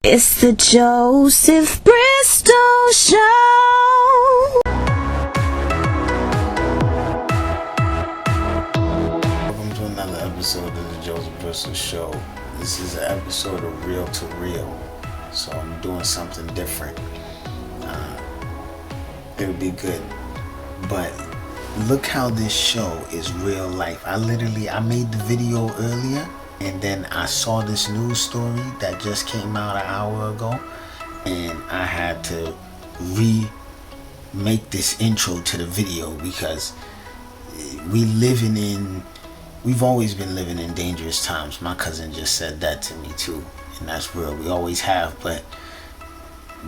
It's the Joseph Bristol Show. Welcome to another episode of the Joseph Bristol Show. This is an episode of Real to Real, so I'm doing something different. It'll be good, but look how this show is real life. I made the video earlier, and then I saw this news story that just came out an hour ago, and I had to remake this intro to the video because we've always been living in dangerous times. My cousin just said that to me too, and that's real. We always have, but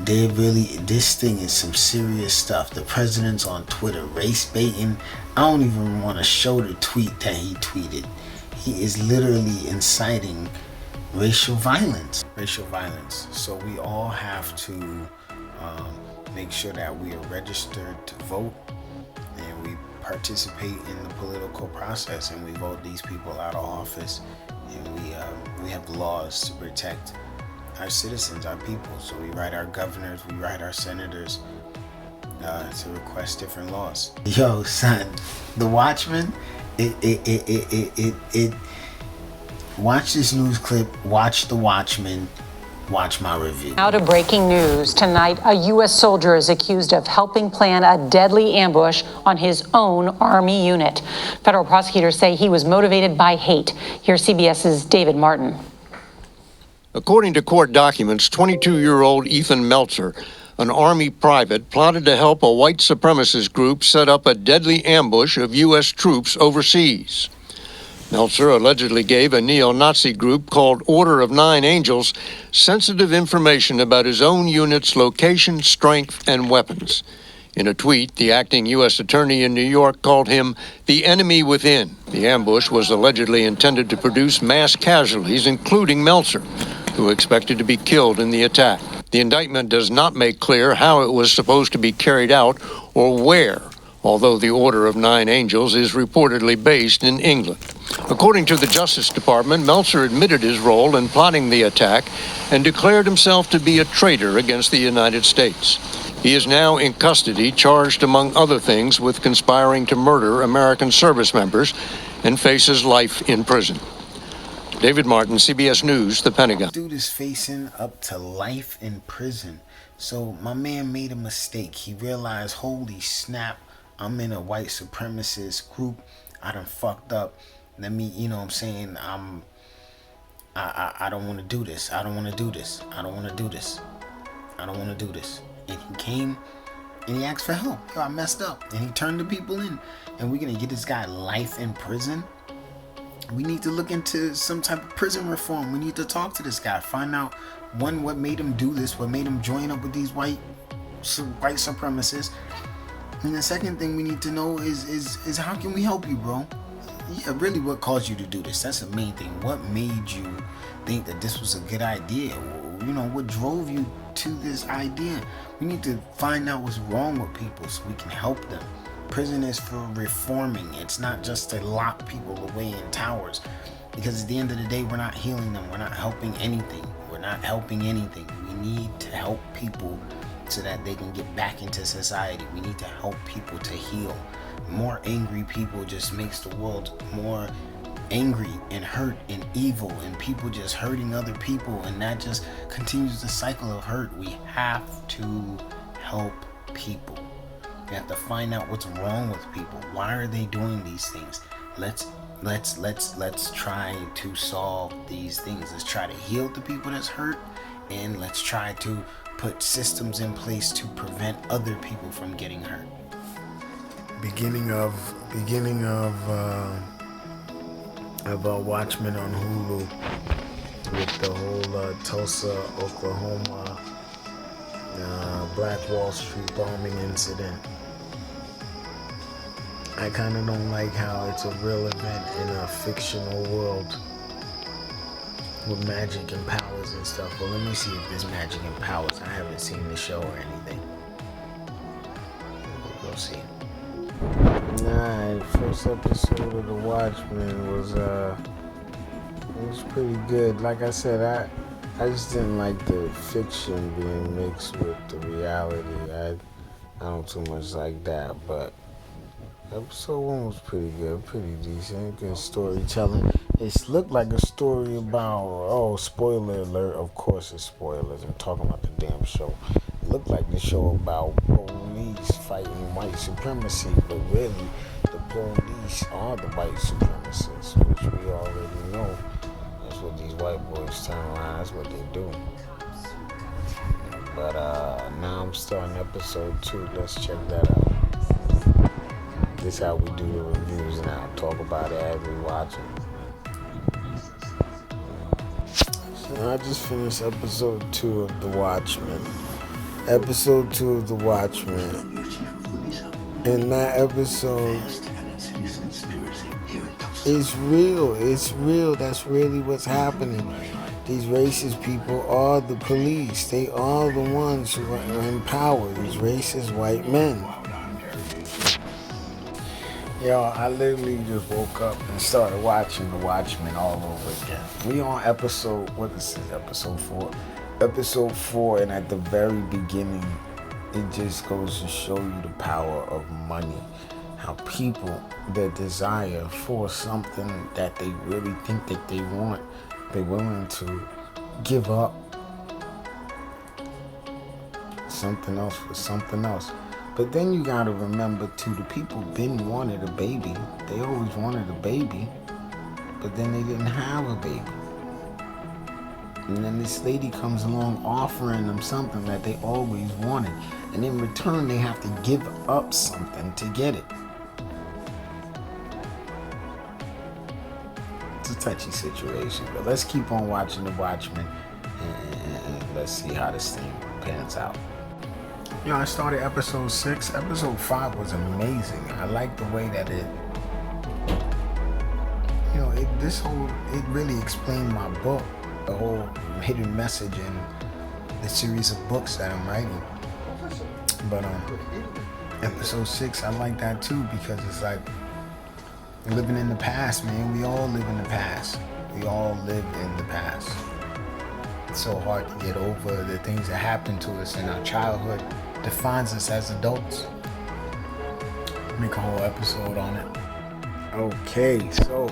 this thing is some serious stuff. The president's on Twitter race baiting. I don't even want to show the tweet that he tweeted. He is literally inciting racial violence. So we all have to make sure that we are registered to vote, and we participate in the political process, and we vote these people out of office, and we have laws to protect our citizens, our people. So we write our governors, we write our senators to request different laws. Yo, son, the Watchmen, watch this news clip, watch the Watchmen, watch my review. Now to breaking news. Tonight, a U.S. soldier is accused of helping plan a deadly ambush on his own Army unit. Federal prosecutors say he was motivated by hate. Here's CBS's David Martin. According to court documents, 22-year-old Ethan Meltzer, an Army private, plotted to help a white supremacist group set up a deadly ambush of U.S. troops overseas. Meltzer allegedly gave a neo-Nazi group called Order of Nine Angels sensitive information about his own unit's location, strength, and weapons. In a tweet, the acting U.S. attorney in New York called him the enemy within. The ambush was allegedly intended to produce mass casualties, including Meltzer, who expected to be killed in the attack. The indictment does not make clear how it was supposed to be carried out or where, although the Order of Nine Angels is reportedly based in England. According to the Justice Department, Meltzer admitted his role in plotting the attack and declared himself to be a traitor against the United States. He is now in custody, charged, among other things, with conspiring to murder American service members and faces life in prison. David Martin, CBS News, The Pentagon. Dude is facing up to life in prison. So my man made a mistake. He realized, holy snap, I'm in a white supremacist group. I done fucked up. Let me, you know what I'm saying? I don't want to do this. I don't want to do this. I don't want to do this. I don't want to do this. And he came and he asked for help. Yo, I messed up. And he turned the people in. And we're going to get this guy life in prison. We need to look into some type of prison reform. We need to talk to this guy. Find out, one, what made him do this. What made him join up with these white supremacists. And the second thing we need to know is how can we help you, bro? Yeah, really, what caused you to do this? That's the main thing. What made you think that this was a good idea? You know, what drove you to this idea? We need to find out what's wrong with people so we can help them. Prison is for reforming. It's not just to lock people away in towers. Because at the end of the day, we're not healing them. We're not helping anything. We're not helping anything. We need to help people so that they can get back into society. We need to help people to heal. More angry people just makes the world more angry and hurt and evil, and people just hurting other people, and that just continues the cycle of hurt. We have to help people. We have to find out what's wrong with people. Why are they doing these things? Let's try to solve these things. Let's try to heal the people that's hurt, and let's try to put systems in place to prevent other people from getting hurt. Beginning of Watchmen on Hulu with the whole Tulsa, Oklahoma, Black Wall Street bombing incident. I kind of don't like how it's a real event in a fictional world with magic and powers and stuff. Well, let me see if there's magic and powers. I haven't seen the show or anything. We'll see. Alright, first episode of The Watchmen was pretty good. Like I said, I just didn't like the fiction being mixed with the reality. I don't too much like that, but episode 1 was pretty good, pretty decent, good storytelling. It looked like a story about, spoiler alert, of course it's spoilers, I'm talking about the damn show. It looked like the show about police fighting white supremacy, but really, the police are the white supremacists, which we already know. That's what these white boys turn around, that's what they do. But now I'm starting episode 2, let's check that out. This is how we do the reviews now. Talk about it as we watch it. So I just finished episode 2 of The Watchmen. Episode 2 of The Watchmen. In that episode, it's real. That's really what's happening. These racist people are the police. They are the ones who are in power. These racist white men. Yo, I literally just woke up and started watching The Watchmen all over again. We on episode 4? Episode 4, and at the very beginning, it just goes to show you the power of money. How people, their desire for something that they really think that they want, they're willing to give up something else for something else. But then you gotta remember too, the people been wanted a baby. They always wanted a baby, but then they didn't have a baby. And then this lady comes along offering them something that they always wanted. And in return, they have to give up something to get it. It's a touchy situation, but let's keep on watching The Watchmen and let's see how this thing pans out. I started episode 6. Episode 5 was amazing. I like the way that it really explained my book, the whole hidden message in the series of books that I'm writing. But episode 6, I like that too, because it's like living in the past, man. We all live in the past. We all live in the past. It's so hard to get over the things that happened to us in our childhood. Defines us as adults. Make a whole episode on it. Okay, so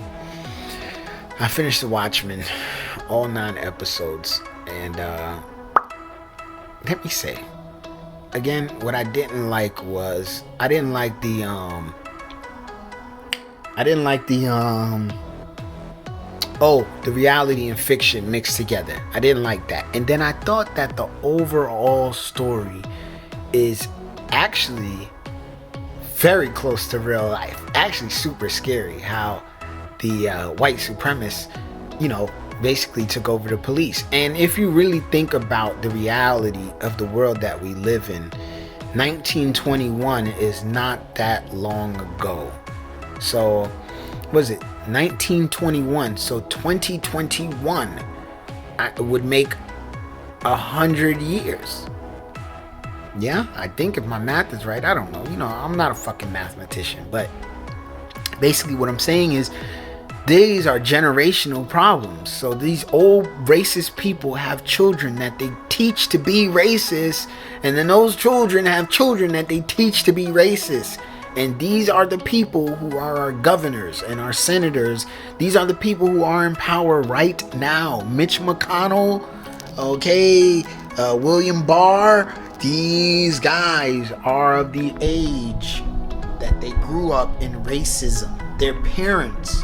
I finished The Watchmen, all 9 episodes, and let me say again, what I didn't like was I didn't like the reality and fiction mixed together. I didn't like that. And then I thought that the overall story is actually very close to real life. Actually super scary how the white supremacists, basically took over the police. And if you really think about the reality of the world that we live in, 1921 is not that long ago. So, was it 1921? So 2021 would make 100 years. Yeah, I think if my math is right, I don't know. I'm not a fucking mathematician, but basically what I'm saying is these are generational problems. So these old racist people have children that they teach to be racist, and then those children have children that they teach to be racist. And these are the people who are our governors and our senators. These are the people who are in power right now. Mitch McConnell, William Barr. These guys are of the age that they grew up in racism. Their parents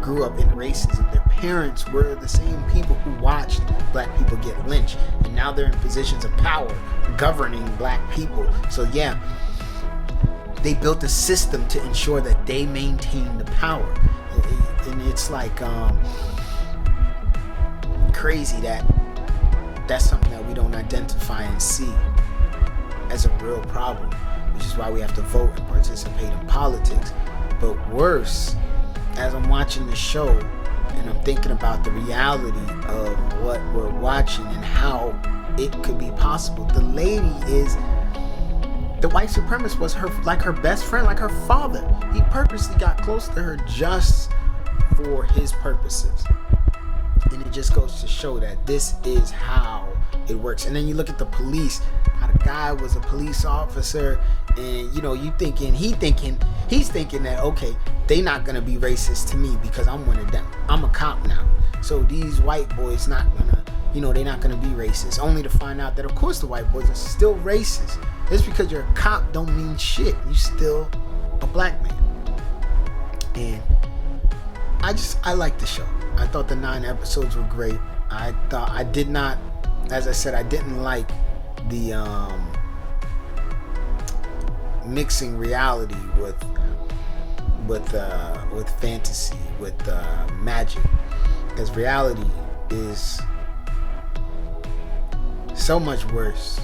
grew up in racism. Their parents were the same people who watched black people get lynched. And now they're in positions of power governing black people. So yeah, they built a system to ensure that they maintain the power. And it's like crazy that that's something that we don't identify and see as a real problem, which is why we have to vote and participate in politics. But worse, as I'm watching the show and I'm thinking about the reality of what we're watching and how it could be possible, the lady is, the white supremacist was her best friend, like her father. He purposely got close to her just for his purposes. And it it just goes to show that this is how it works. And then you look at the police, how the guy was a police officer, and he's thinking that, okay, they not gonna be racist to me because I'm one of them. I'm a cop now, so these white boys not gonna, they're not gonna be racist. Only to find out that of course the white boys are still racist. Just because you're a cop don't mean shit. You still a black man. And I liked the show. I thought the 9 episodes were great. I didn't like the mixing reality with fantasy, with magic, because reality is so much worse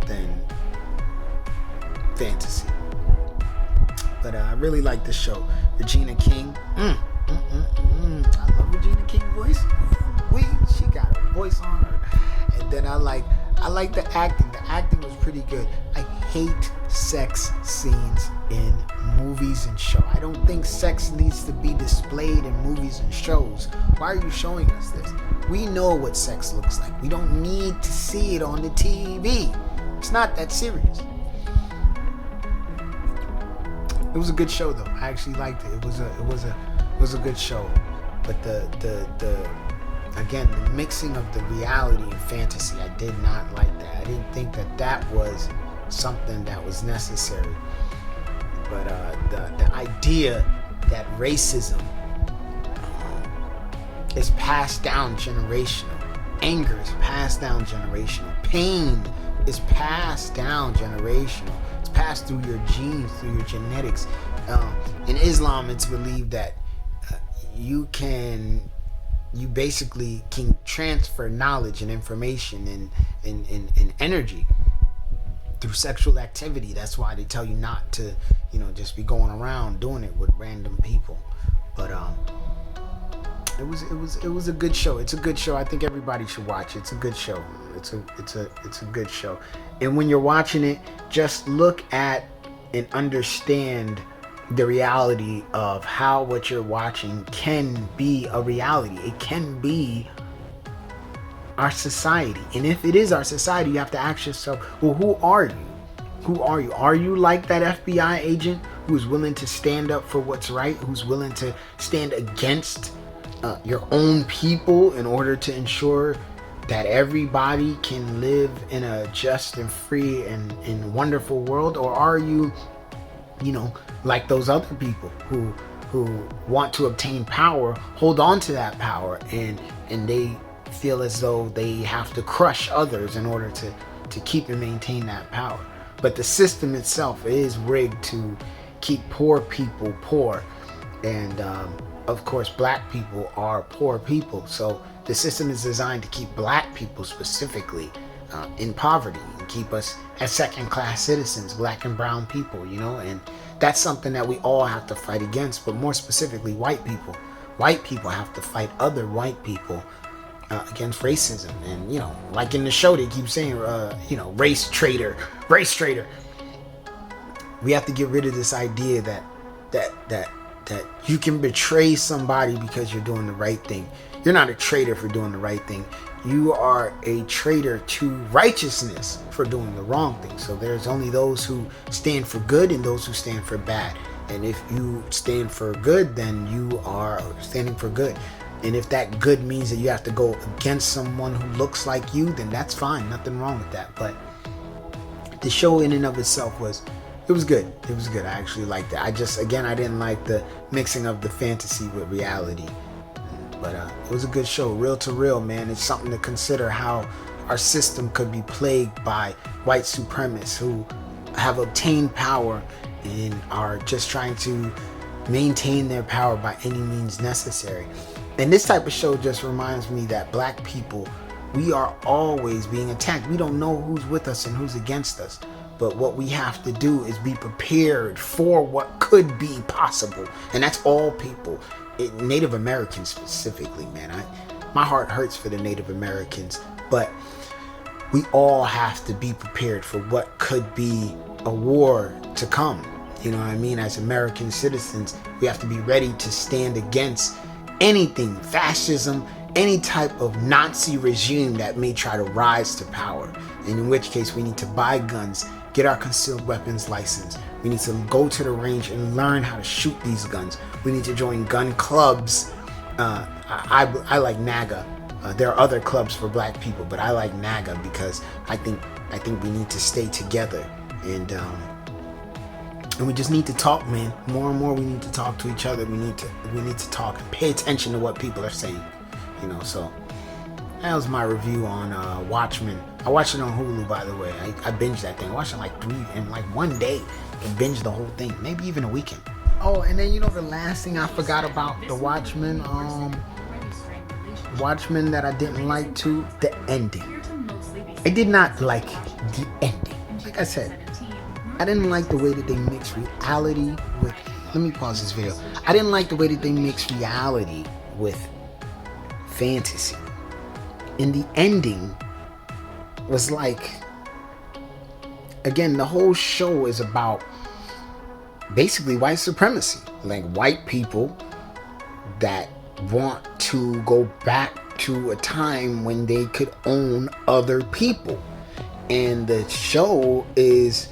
than fantasy. But I really like the show. Regina King, I love Regina King voice. She got a voice on her. And then I like the acting. The acting was pretty good. I hate sex scenes in movies and shows. I don't think sex needs to be displayed in movies and shows. Why are you showing us this? We know what sex looks like. We don't need to see it on the TV. It's not that serious. It was a good show though. I actually liked it. It was a good show. But the mixing of the reality and fantasy, I did not like that. I didn't think that was something that was necessary. But the idea that racism is passed down generational, anger is passed down generational, pain is passed down generational. It's passed through your genes, through your genetics. In Islam, it's believed that you basically can transfer knowledge and information and energy through sexual activity. That's why they tell you not to, just be going around doing it with random people. But it was a good show. It's a good show. I think everybody should watch it. It's a good show. It's a good show. And when you're watching it, just look at and understand the reality of how what you're watching can be a reality. It can be our society. And if it is our society, you have to ask yourself, well, who are you? Who are you? Are you like that FBI agent who's willing to stand up for what's right, who's willing to stand against your own people in order to ensure that everybody can live in a just and free and wonderful world? Or are you, like those other people who want to obtain power, hold on to that power, and they feel as though they have to crush others in order to keep and maintain that power? But the system itself is rigged to keep poor people poor, and of course black people are poor people, so the system is designed to keep black people specifically in poverty and keep us as second-class citizens, black and brown people, and that's something that we all have to fight against. But more specifically, white people have to fight other white people against racism. And like in the show they keep saying race traitor. We have to get rid of this idea that you can betray somebody because you're doing the right thing. You're not a traitor for doing the right thing. You are a traitor to righteousness for doing the wrong thing. So there's only those who stand for good and those who stand for bad. And if you stand for good, then you are standing for good. And if that good means that you have to go against someone who looks like you, then that's fine. Nothing wrong with that. But the show in and of itself was good. It was good. I actually liked it. I didn't like the mixing of the fantasy with reality. But it was a good show. Real to real, man. It's something to consider how our system could be plagued by white supremacists who have obtained power and are just trying to maintain their power by any means necessary. And this type of show just reminds me that black people, we are always being attacked. We don't know who's with us and who's against us. But what we have to do is be prepared for what could be possible. And that's all people. Native Americans specifically, man. My heart hurts for the Native Americans. But we all have to be prepared for what could be a war to come. You know what I mean? As American citizens, we have to be ready to stand against anything, fascism, any type of Nazi regime that may try to rise to power. And in which case we need to buy guns, get our concealed weapons license. We need to go to the range and learn how to shoot these guns. We need to join gun clubs. I like NAGA. There are other clubs for black people, but I like NAGA because I think we need to stay together, and we just need to talk, man. More and more, we need to talk to each other. We need to talk and pay attention to what people are saying, you know. So that was my review on Watchmen. I watched it on Hulu, by the way. I binged that thing. I watched it in like one day, and binged the whole thing, maybe even a weekend. Oh, and then, you know, the last thing I forgot about the Watchmen, Watchmen that I didn't like too, the ending. I did not like the ending. Like I said, I didn't like the way that they mix reality with, let me pause this video. I didn't like the way that they mix reality with fantasy. And the ending was like, again, the whole show is about basically white supremacy. Like white people that want to go back to a time when they could own other people. And the show is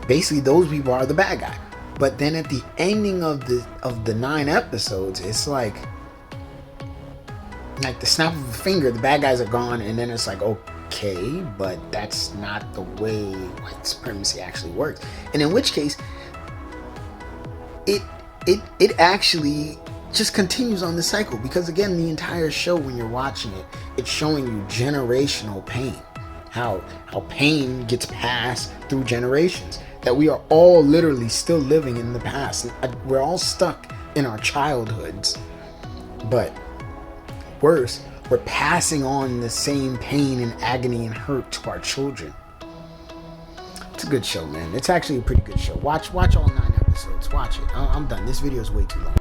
basically those people are the bad guy. But then at the ending of the 9 episodes, it's like the snap of a finger, the bad guys are gone, and then it's like, okay, but that's not the way white supremacy actually works. And in which case, it actually just continues on the cycle, because again, the entire show, when you're watching it, it's showing you generational pain, how pain gets passed through generations, that we are all literally still living in the past. We're all stuck in our childhoods, but worse, we're passing on the same pain and agony and hurt to our children. It's a good show, man. It's actually a pretty good show. Watch all 9 episodes. Watch it. I'm done. This video is way too long.